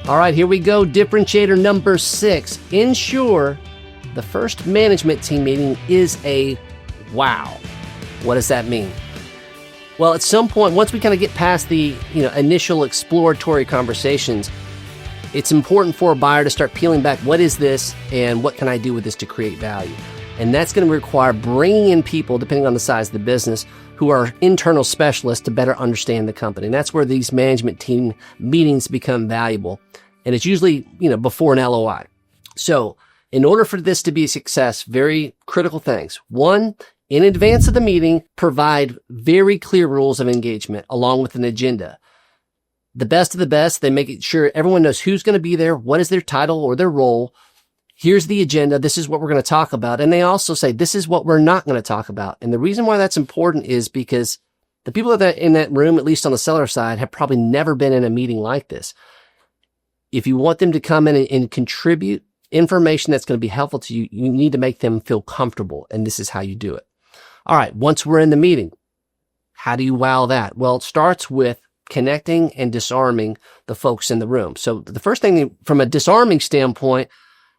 All right, here we go. Differentiator number 6. Ensure the first management team meeting is a wow. What does that mean? Well, at some point, once we kind of get past the initial exploratory conversations, it's important for a buyer to start peeling back, what is this and what can I do with this to create value? And that's going to require bringing in people, depending on the size of the business, who are internal specialists to better understand the company. And that's where these management team meetings become valuable. And it's usually, before an LOI. So in order for this to be a success, very critical things. One, in advance of the meeting, provide very clear rules of engagement along with an agenda. The best of the best, they make sure everyone knows who's going to be there, what is their title or their role. Here's the agenda. This is what we're going to talk about. And they also say, this is what we're not going to talk about. And the reason why that's important is because the people that are in that room, at least on the seller side, have probably never been in a meeting like this. If you want them to come in and contribute information that's going to be helpful to you, you need to make them feel comfortable. And this is how you do it. All right. Once we're in the meeting, how do you wow that? Well, it starts with connecting and disarming the folks in the room. So the first thing from a disarming standpoint,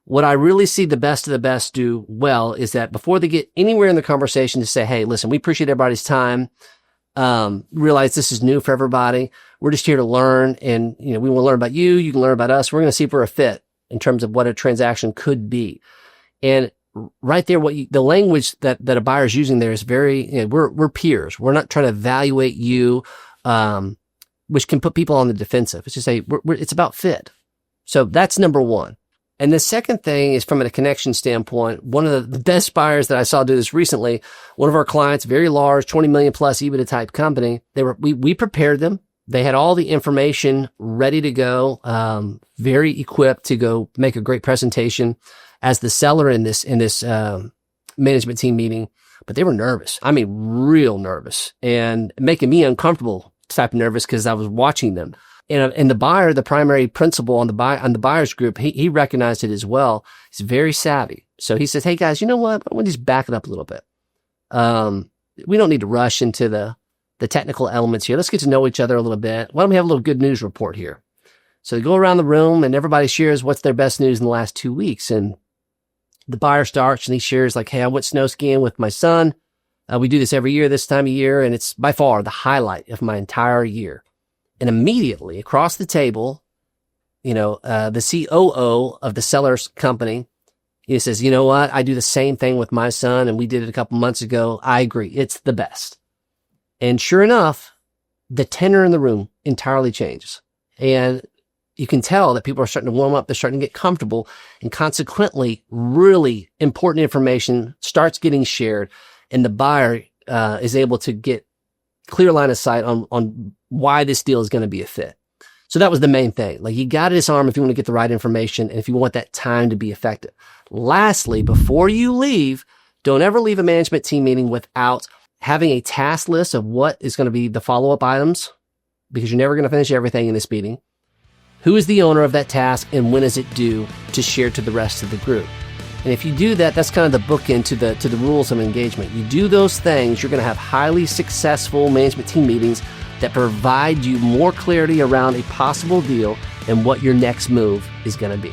what I really see the best of the best do well is that before they get anywhere in the conversation to say, hey, listen, we appreciate everybody's time. Realize this is new for everybody. We're just here to learn. And, we want to learn about you. You can learn about us. We're going to see if we're a fit in terms of what a transaction could be. And right there, the language that a buyer is using there is very, we're peers. We're not trying to evaluate you, which can put people on the defensive. It's just it's about fit. So that's number one. And the second thing is from a connection standpoint, one of the best buyers that I saw do this recently, one of our clients, very large, 20 million plus EBITDA type company, we prepared them. They had all the information ready to go, very equipped to go make a great presentation as the seller in this management team meeting, but they were nervous. I mean, real nervous and making me uncomfortable type of nervous because I was watching them. And the buyer, the primary principal on the buyer's group, he recognized it as well. He's very savvy. So he says, hey guys, you know what? I want to just back it up a little bit. We don't need to rush into the technical elements here. Let's get to know each other a little bit. Why don't we have a little good news report here? So they go around the room and everybody shares what's their best news in the last 2 weeks. And the buyer starts and he shares like, hey, I went snow skiing with my son. We do this every year, this time of year. And it's by far the highlight of my entire year. And immediately across the table, the COO of the seller's company, he says, you know what? I do the same thing with my son and we did it a couple months ago. I agree. It's the best. And sure enough, the tenor in the room entirely changes. And you can tell that people are starting to warm up. They're starting to get comfortable. And consequently, really important information starts getting shared. And the buyer is able to get clear line of sight on why this deal is going to be a fit. So that was the main thing. Like you got to disarm if you want to get the right information and if you want that time to be effective. Lastly, before you leave, don't ever leave a management team meeting without having a task list of what is going to be the follow-up items, because you're never going to finish everything in this meeting. Who is the owner of that task and when is it due to share to the rest of the group? And if you do that, that's kind of the bookend to the rules of engagement. You do those things, you're going to have highly successful management team meetings that provide you more clarity around a possible deal and what your next move is going to be.